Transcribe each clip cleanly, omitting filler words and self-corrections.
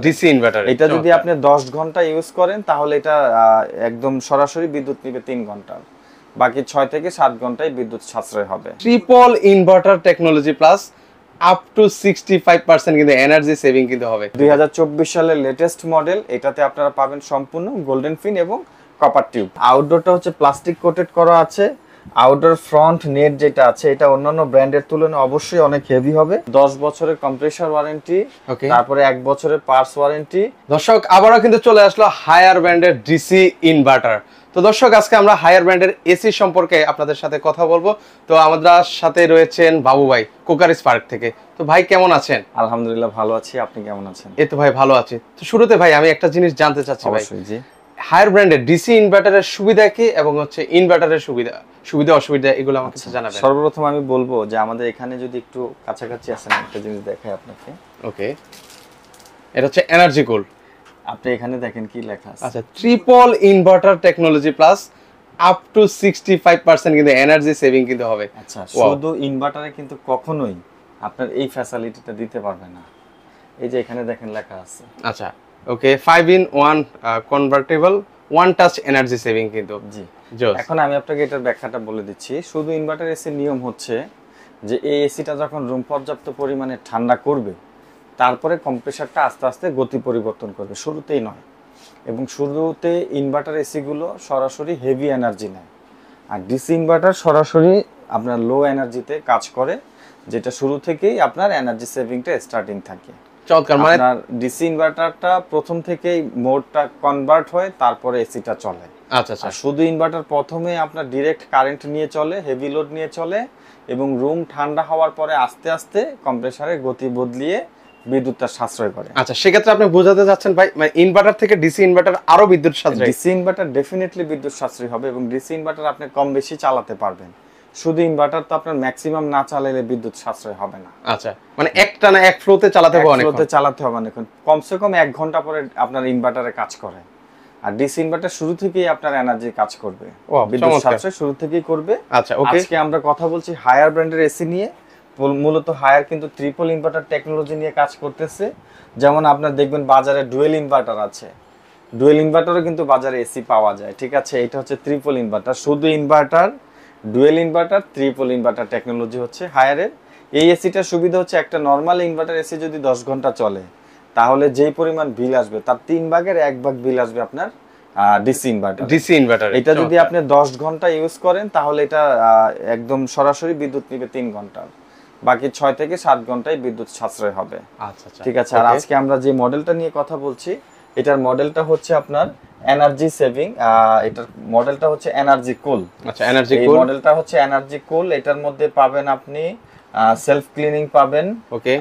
DC inverter. এটা যদি আপনি 10 ঘন্টা ইউজ করেন তাহলে এটা একদম সরাসরি বিদ্যুৎ নিবে 3 ঘন্টা, বাকি 6 থেকে 7 ঘন্টায় বিদ্যুৎ সাশ্রয় হবে। Triple inverter technology plus up to 65% কিন্তু এনার্জি সেভিং কিন্তু হবে। 2024 সালের লেটেস্ট মডেল, এটাতে আপনারা পাবেন সম্পূর্ণ গোল্ডেন ফিন এবং কপার টিউব। আউটডোরটা হচ্ছে প্লাস্টিক কোটেড করা আছে। আউটডোর ফ্রন্ট নেট যেটা আছে এটা অন্যান্য ব্র্যান্ডের তুলনায় অবশ্যই অনেক হেভি হবে। 10 বছরের কম্প্রেসর ওয়ারেন্টি, তারপরে 1 বছরের পার্টস ওয়ারেন্টি। দর্শক আবারও কিন্তু চলে আসলো হায়ার ব্র্যান্ডের ডিসি ইনভার্টার। তো দর্শক আজকে আমরা হায়ার ব্র্যান্ডের এসি সম্পর্কে আপনাদের সাথে কথা বলবো। তো আমাদের সাথে রয়েছেন বাবু ভাই কোকার স্পার্ক থেকে। তো ভাই কেমন আছেন? আলহামদুলিল্লাহ ভালো আছি, আপনি কেমন আছেন? এই তো ভাই ভালো আছি। তো শুরুতে ভাই আমি একটা জিনিস জানতে চাচ্ছি ভাই, হায়ার ব্র্যান্ডের ডিসি ইনভার্টারের সুবিধা কি এবং হচ্ছে ইনভার্টারের সুবিধা অসুবিধা এগুলো আমাকে কিছু জানাবেন। সর্বপ্রথম আমি বলবো যে আমাদের এখানে যদি একটু কাছাকাছি আসেন একটা জিনিস দেখাই আপনাকে। ওকে, এটা হচ্ছে এনার্জি কুল। আপনি এখানে দেখেন কি লেখা আছে। আচ্ছা, triple inverter technology plus up to 65% কিন্তু এনার্জি সেভিং কিন্তু হবে। আচ্ছা, শুধু ইনভার্টারে কিন্তু কখনোই আপনার এই ফ্যাসিলিটিটা দিতে পারবে না। এই যে এখানে দেখেন লেখা আছে। আচ্ছা ওকে, 5-in-1 convertible one touch energy saving কিন্তু। জি, এখন আমি আপনাকে এটার ব্যাখ্যাটা বলে দিচ্ছি। শুধু ইনভার্টার এসির নিয়ম হচ্ছে যে এই এসিটা যখন রুম পর্যাপ্ত পরিমাণে ঠান্ডা করবে তারপরে কম্প্রেসারটা আস্তে আস্তে গতি পরিবর্তন করবে, শুরুতেই নয়। এবং শুরুতে ইনভার্টার এসিগুলো সরাসরি হেভি এনার্জি নেয়, আর ডিসি ইনভার্টার সরাসরি আপনার লো এনার্জিতে কাজ করে, যেটা শুরু থেকেই আপনার এনার্জি সেভিংটা স্টার্টিং থাকে। চমৎকার। মানে আপনার ডিসি ইনভার্টারটা প্রথম থেকেই মোডটা কনভার্ট হয়, তারপরে এসিটা চলে। আচ্ছা আচ্ছা, শুধু ইনভার্টার প্রথমে আপনার ডিরেক্ট কারেন্ট নিয়ে চলে, হেভি লোড নিয়ে চলে, এবং রুম ঠান্ডা হওয়ার পরে আস্তে আস্তে কম্প্রেসারের গতি বদলিয়ে বিদ্যুৎটা সাশ্রয় করে। আচ্ছা, সেক্ষেত্রে আপনি বোঝাতে যাচ্ছেন ভাই মানে ইনভার্টার থেকে ডিসি ইনভার্টার আরো বিদ্যুৎ সাশ্রয়? ডিসি ইনভার্টার ডেফিনেটলি বিদ্যুৎ সাশ্রয়ী হবে, এবং ডিসি ইনভার্টার আপনি কম বেশি চালাতে পারবেন। শুধু ইনভার্টার তো আপনার ম্যাক্সিমাম না চালালে বিদ্যুৎ সাশ্রয় হবে না। আচ্ছা, মানে একটানা এক ফ্লোতে চালাতে হবে, অনেক ফ্লোতে চালাতে হবে অনেকক্ষণ, কমসে কম 1 ঘন্টা পরে আপনার ইনভার্টারে কাজ করে। আর ডিসি ইনভার্টার শুরু থেকেই আপনার এনার্জি কাজ করবে, বিদ্যুৎ সাশ্রয় শুরু থেকেই করবে। আচ্ছা ওকে, আজকে আমরা কথা বলছি হায়ার ব্র্যান্ডের এসি নিয়ে। মূলত হায়ার কিন্তু ট্রিপল ইনভার্টার টেকনোলজি নিয়ে কাজ করতেছে। যেমন আপনার দেখবেন বাজারে ডুয়েল ইনভার্টার আছে, ডুয়েল ইনভার্টারও কিন্তু বাজারে এসি পাওয়া যায়, ঠিক আছে। এটা হচ্ছে ট্রিপল ইনভার্টার, শুধু inverter, dual inverter, triple inverter technology হচ্ছে হায়ারের। এই এসিটার সুবিধা হচ্ছে একটা নর্মাল ইনভার্টার এসি যদি 10 ঘন্টা চলে তাহলে যেই পরিমাণ বিল আসবে তার 3 ভাগের 1 ভাগ বিল আসবে আপনার ডিসি ইনভার্টার। এটা যদি আপনি 10 ঘন্টা ইউজ করেন তাহলে এটা একদম সরাসরি বিদ্যুৎ নিবে 3 ঘন্টা, বাকি 6 থেকে 7 ঘন্টায় বিদ্যুৎ সাশ্রয় হবে। আচ্ছা আচ্ছা, ঠিক আছে। আর আজকে আমরা যে মডেলটা নিয়ে কথা বলছি এটার মডেলটা হচ্ছে আপনার এনার্জি সেভিং, এটার মডেলটা হচ্ছে এনার্জি কুল। আচ্ছা, এনার্জি কুল, এই মডেলটা হচ্ছে এনার্জি কুল। এটার মধ্যে পাবেন আপনি সেলফ ক্লিনিং পাবেন, ওকে,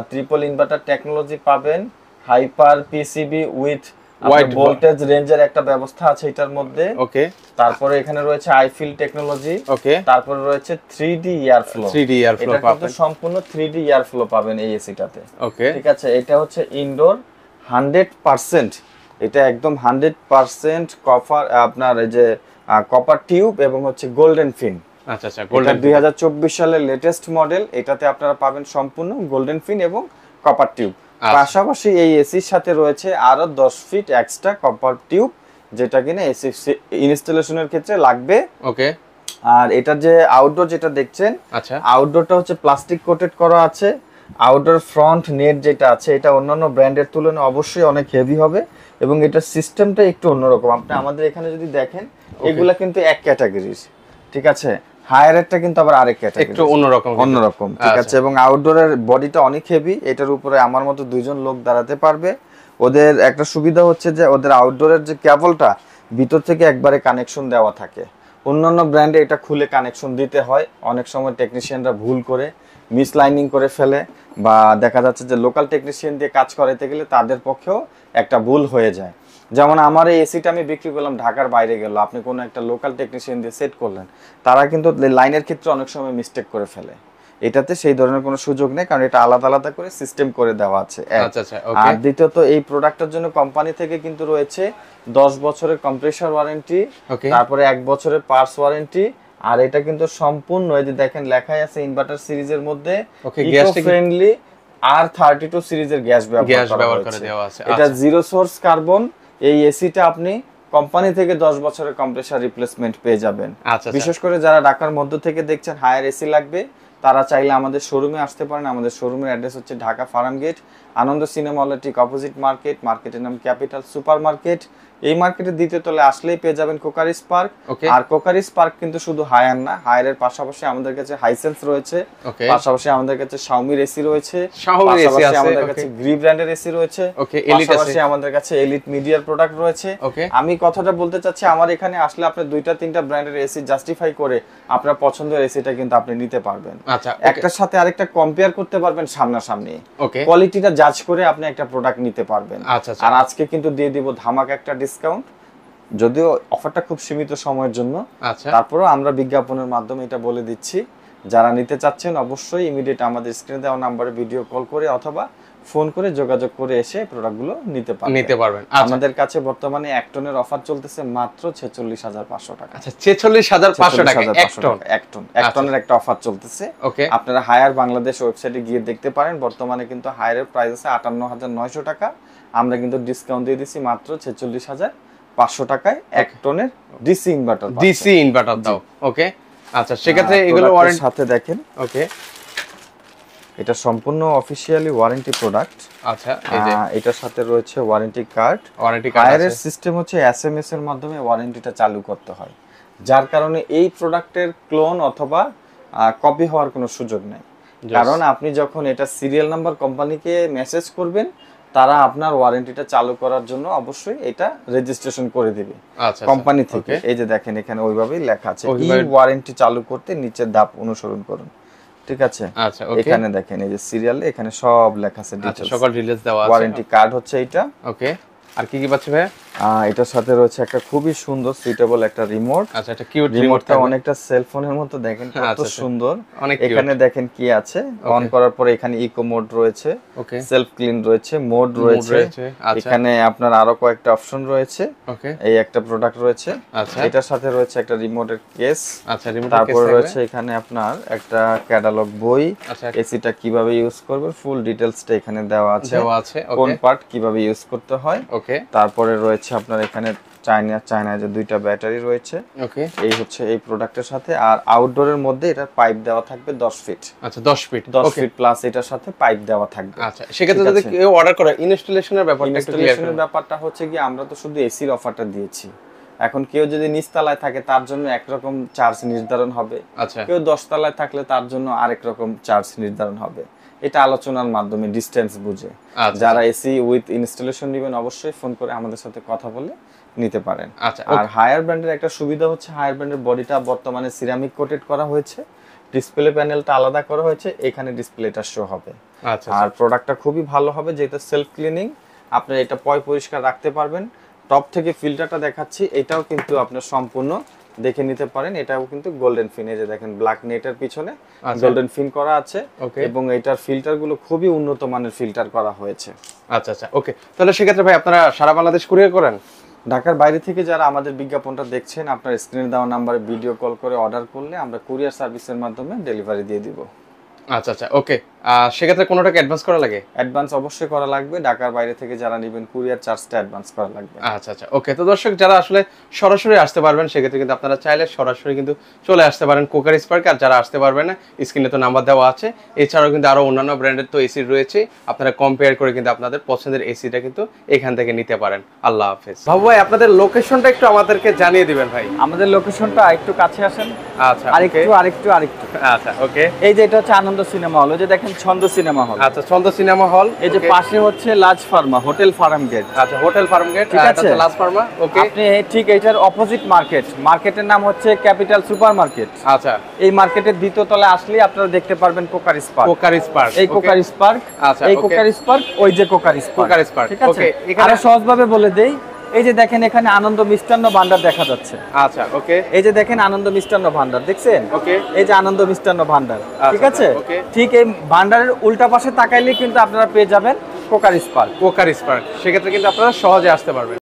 ট্রিপল ইনভার্টার টেকনোলজি পাবেন, হাইপার পিসিবি উইথ ভোল্টেজ রেঞ্জের একটা ব্যবস্থা আছে এটার মধ্যে, ওকে। তারপরে এখানে রয়েছে আইফিল টেকনোলজি, ওকে। তারপরে রয়েছে 3D এয়ার ফ্লো, এটা কিন্তু সম্পূর্ণ 3D এয়ার ফ্লো পাবেন এই এসিটাতে, ওকে। ঠিক আছে। এটা হচ্ছে ইনডোর 100%, এটা একদম 100% কপার, আপনার এই যে কপার টিউব এবং হচ্ছে গোল্ডেন ফিন। আচ্ছা আচ্ছা, গোল্ডেন 2024 সালের লেটেস্ট মডেল, এটাতে আপনারা পাবেন সম্পূর্ণ গোল্ডেন ফিন এবং কপার টিউব। পাশাপাশি এই এসির সাথে রয়েছে আরো 10 ফিট এক্সট্রা কপার টিউব, যেটা কিনা এসি ইনস্টলেশনের ক্ষেত্রে লাগবে, ওকে। আর এটা যে আউটডোর যেটা দেখছেন, আচ্ছা, আউটডোরটা হচ্ছে প্লাস্টিক কোটেড করা আছে। আউটডোর ফ্রন্ট নেট যেটা আছে এটা অন্যান্য ব্র্যান্ডের তুলনায় অবশ্যই অনেক হেভি হবে, এবং এটার সিস্টেমটা একটু অন্যরকম। আপনি আমাদের এখানে যদি দেখেন এগুলা কিন্তু এক ক্যাটাগরির, ঠিক আছে। হায়ারেরটা কিন্তু আবার আরেক ক্যাটাগরি, একটু অন্যরকম, ঠিক আছে। এবং আউটডোরের বডিটা অনেক হেভি, এটার উপরে আমার মতো 2 জন লোক দাঁড়াতে পারবে। ওদের একটা সুবিধা হচ্ছে যে ওদের আউটডোরের যে কেবলটা ভিতর থেকে একবারে কানেকশন দেওয়া থাকে। অন্যান্য ব্র্যান্ডে এটা খুলে কানেকশন দিতে হয়, অনেক সময় টেকনিশিয়ানরা ভুল করে মিসলাইনিং করে ফেলে, বা দেখা যাচ্ছে যে লোকাল টেকনিশিয়ান দিয়ে কাজ করাইতে গেলে তাদের পক্ষেও একটা ভুল হয়ে যায়। যেমন আমার এই এসিটা আমি বিক্রি করলাম ঢাকার বাইরে গেল, আপনি কোনো একটা লোকাল টেকনিশিয়ান দিয়ে সেট করলেন, তারা কিন্তু লাইনের ক্ষেত্রে অনেক সময় মিস্টেক করে ফেলে। এটাতে সেই ধরনের কোনো সুযোগ নেই, কারণ এটা আলাদা আলাদা করে সিস্টেম করে দেওয়া আছে। আর দ্বিতীয়ত এই প্রোডাক্টের জন্য কোম্পানি থেকে কিন্তু রয়েছে 10 বছরের কম্প্রেসর ওয়ারেন্টি, তারপরে 1 বছরের পার্টস ওয়ারেন্টি। আর এটা কিন্তু সম্পূর্ণ এই যে দেখেন লেখাই আছে ইনভার্টার সিরিজের মধ্যে ইকো ফ্রেন্ডলি R32 সিরিজের গ্যাস ব্যবহার করে দেওয়া আছে। এটা জিরো সোর্স কার্বন। এই এসিটা আপনি কোম্পানি থেকে 10 বছরের কম্প্রেসার রিপ্লেসমেন্ট পেয়ে যাবেন। বিশেষ করে যারা ঢাকার মধ্য থেকে দেখছেন হায়ার এসি লাগবে, তারা চাইলে আমাদের শোরুমে আসতে পারেন। আমাদের শোরুমের অ্যাড্রেস হচ্ছে ঢাকা ফার্ম গেট, আনন্দ সিনেমা হলের ঠিক অপোজিট মার্কেট, মার্কেটের নাম ক্যাপিটাল সুপার মার্কেট। এই মার্কেটের দ্বিতীয় তলে আসলেই পেয়ে যাবেন কোকারি স্পার্ক। আর কোকারি স্পার্ক কিন্তু শুধু হায়ার না, হায়ারের পাশাপাশি আমাদের কাছে হাইসেন্স রয়েছে, পাশাপাশি আমাদের কাছে শাওমির এসি রয়েছে, পাশাপাশি আমাদের কাছে গ্রি ব্র্যান্ডের এসি রয়েছে, পাশাপাশি আমাদের কাছে এলিট মিডিয়ার প্রোডাক্ট রয়েছে। আমি কথাটা বলতে চাচ্ছি, আমার এখানে আসলে আপনি 2-3টা ব্র্যান্ডের এসি জাস্টিফাই করে আপনার পছন্দের এসিটা কিন্তু আপনি নিতে পারবেন। একটার সাথে আরেকটা কম্পেয়ার করতে পারবেন সামনাসামনি, কোয়ালিটিটা জাজ করে আপনি একটা প্রোডাক্ট নিতে পারবেন। আর আজকে কিন্তু দিয়ে দিব ধামাকা একটা ডিসকাউন্ট, যদিও অফারটা খুব সীমিত সময়ের জন্য, তারপরেও আমরা বিজ্ঞাপনের মাধ্যমে এটা বলে দিচ্ছি। যারা নিতে চাচ্ছেন অবশ্যই ইমিডিয়েট আমাদের স্ক্রিনে দেওয়া নম্বরে ভিডিও কল করে অথবা ফোন করে যোগাযোগ করে এসে প্রোডাক্টগুলো নিতে পারবেন। আমাদের কাছে বর্তমানে 1 টনের অফার চলতেছে মাত্র 46,500 টাকা। আচ্ছা, 46,500 টাকা 1 টন। 1 টনের একটা অফার চলতেছে। আপনারা হায়ার বাংলাদেশ ওয়েবসাইটে গিয়ে দেখতে পারেন। বর্তমানে কিন্তু হায়ারের প্রাইস আছে 58,900 টাকা। আমরা কিন্তু ডিসকাউন্ট দিয়ে দিছি মাত্র 46,500 টাকায় 1 টনের ডিসি ইনভার্টার দাও। ওকে, আচ্ছা, সেক্ষেত্রে এগুলো ওয়ারেন্টি সাথে দেখেন। ওকে, এটা সম্পূর্ণ অফিশিয়ালি ওয়ারেন্টি প্রোডাক্ট। আচ্ছা, এই যে এটার সাথে রয়েছে ওয়ারেন্টি কার্ড। হায়ারের সিস্টেম হচ্ছে এসএমএস এর মাধ্যমে ওয়ারেন্টিটা চালু করতে হয়, যার কারণে এই প্রোডাক্টের ক্লোন অথবা কপি হওয়ার কোনো সুযোগ নেই। কারণ আপনি যখন এটা সিরিয়াল নাম্বার কোম্পানিকে মেসেজ করবেন, তারা আপনার ওয়ারেন্টিটা চালু করার জন্য অবশ্যই এটা রেজিস্ট্রেশন করে দিবে কোম্পানি থেকে। এই যে দেখেন এখানে ওইভাবেই লেখা আছে, এই ওয়ারেন্টি চালু করতে নিচের ধাপ অনুসরণ করুন। ঠিক আছে, আচ্ছা, এখানে দেখেন এই যে সিরিয়ালে এখানে সব লেখা আছে, ডিটেইলস সকল ডিটেইলস দেওয়া আছে। ওয়ারেন্টি কার্ড হচ্ছে এটা। ওকে, আর কি কি পাচ্ছি ভাই? এটার সাথে রয়েছে একটা খুবই সুন্দর সুইটেবল একটা রিমোট। আচ্ছা, এটা কিউট রিমোটটা, অনেকটা সেল ফোনের মতো, দেখেন কত সুন্দর। এখানে দেখেন কি আছে, অন করার পরে এখানে ইকো মোড রয়েছে, ওকে, সেলফ ক্লিন রয়েছে, মোড রয়েছে, এখানে আপনার আরো কয়েকটা অপশন রয়েছে। ওকে, এই একটা প্রোডাক্ট রয়েছে। আচ্ছা, এটার সাথে রয়েছে একটা রিমোটের কেস। আচ্ছা, রিমোটের কেস, তারপর রয়েছে এখানে আপনার একটা ক্যাটালগ বই। আচ্ছা, এসিটা কিভাবে ইউজ করবে ফুল ডিটেইলসটা এখানে দেওয়া আছে, কোন পার্ট কিভাবে ইউজ করতে হয়। ওকে, তারপরে রয়েছে আপনার এখানে চায়নায় যে 2টা ব্যাটারি রয়েছে। ওকে, এই হচ্ছে এই প্রোডাক্টের সাথে। আর আউটডোরের মধ্যে এটা পাইপ দেওয়া থাকবে 10 ফিট। আচ্ছা, 10 ফিট প্লাস এটার সাথে পাইপ দেওয়া থাকবে। আচ্ছা, সেক্ষেত্রে যদি কেউ অর্ডার করে ইনস্টলেশনের ব্যাপারটা হচ্ছে কি, আমরা তো শুধু এসির অফারটা দিয়েছি। এখন কেউ যদি নিচতলায় থাকে তার জন্য একরকম চার্জ নির্ধারণ হবে, কেউ 10 তলায় থাকলে তার জন্য আরেক রকম চার্জ নির্ধারণ হবে। এটা আলোচনার মাধ্যমে ডিসটেন্স বুঝে। যারা এসি উইথ ইনস্টলেশন নেবেন অবশ্যই ফোন করে আমাদের সাথে কথা বলে নিতে পারেন। আর হায়ার ব্র্যান্ডের একটা সুবিধা হচ্ছে, হায়ার ব্র্যান্ডের বডিটা বর্তমানে সিরামিক কোটেড করা হয়েছে, ডিসপ্লে প্যানেলটা আলাদা করা হয়েছে, এখানে ডিসপ্লেটা শো হবে। আর প্রোডাক্টটা খুবই ভালো হবে, যেহেতু সেলফ ক্লিনিং, আপনি এটা পরিষ্কার রাখতে পারবেন। টপ থেকে ফিল্টারটা দেখাচ্ছি, এটাও কিন্তু আপনি সম্পূর্ণ দেখে নিতে পারেন। এটাও কিন্তু গোল্ডেন ফিন, এই যে দেখেন ব্ল্যাক নেটের পিছনে গোল্ডেন ফিন করা আছে, এবং এটার ফিল্টারগুলো খুবই উন্নত মানের ফিল্টার করা হয়েছে। আচ্ছা আচ্ছা, ওকে, তাহলে সেক্ষেত্রে ভাই আপনারা সারা বাংলাদেশ কুরিয়ার করেন? ঢাকার বাইরে থেকে যারা আমাদের বিজ্ঞাপনটা দেখছেন, আপনার স্ক্রিনে দেওয়া নাম্বারে ভিডিও কল করে অর্ডার করলে আমরা কুরিয়ার সার্ভিসের মাধ্যমে ডেলিভারি দিয়ে দিব। আচ্ছা আচ্ছা, ওকে, সেক্ষেত্রে কোনো টাকা অ্যাডভান্স করা লাগে? অ্যাডভান্স অবশ্যই করা লাগবে। ঢাকার বাইরে থেকে যারা নেবেন কুরিয়ার চার্জটা অ্যাডভান্স করা লাগবে। আচ্ছা আচ্ছা, ওকে। তো দর্শক যারা আসলে সরাসরি আসতে পারবেন, সেক্ষেত্রে কিন্তু আপনারা চাইলে সরাসরি কিন্তু চলে আসতে পারেন কোকারি স্পার্ক। আর যারা আসতে পারবেন না, স্ক্রিনে তো নাম্বার দেওয়া আছে। এছাড়াও কিন্তু আরো অন্যান্য ব্র্যান্ডের তো এসি রয়েছে, আপনারা কম্পেয়ার করে কিন্তু আপনাদের পছন্দের এসিটা কিন্তু এখান থেকে নিতে পারেন। আল্লাহ হাফেজ। বাবু ভাই, আপনাদের লোকেশনটা একটু আমাদেরকে জানিয়ে দিবেন ভাই। আমাদের লোকেশনটা একটু কাছে আসেন। আচ্ছা, আরেকটু। আচ্ছা, ওকে। এই যে এটা হচ্ছে আনন্দ সিনেমা হল, যে দেখেন ছন্দ সিনেমা হল। আচ্ছা, ছন্দ সিনেমা হল। এই যে পাশে হচ্ছে লাজ ফার্মা, হোটেল ফার্ম গেট। আচ্ছা, হোটেল ফার্ম গেট, ঠিক আছে, লাজ ফার্মা। ওকে, আপনি ঠিক এটার অপোজিট মার্কেটের নাম হচ্ছে ক্যাপিটাল সুপার মার্কেট। আচ্ছা, এই মার্কেটের দ্বিতীয় তলায় আসলে আপনারা দেখতে পারবেন কোকারি স্পার্ক। এই কোকারি স্পার্ক। আচ্ছা, এই কোকারি স্পার্ক, ওই যে কোকারি স্পার্ক। ঠিক আছে, এখানে সহজভাবে বলে দেই। এই যে দেখেন এখানে আনন্দ মিষ্টান্ন ভান্ডার দেখা যাচ্ছে। আচ্ছা, ওকে। এই যে দেখেন আনন্দ মিষ্টান্ন ভান্ডার দেখছেন? ওকে, এই যে আনন্দ মিষ্টান্ন ভান্ডার, ঠিক আছে। ঠিক এই ভান্ডারের উল্টা পাশে তাকাইলে কিন্তু আপনারা পেয়ে যাবেন কোকারি স্পার্ক। সেক্ষেত্রে কিন্তু আপনারা সহজে আসতে পারবেন।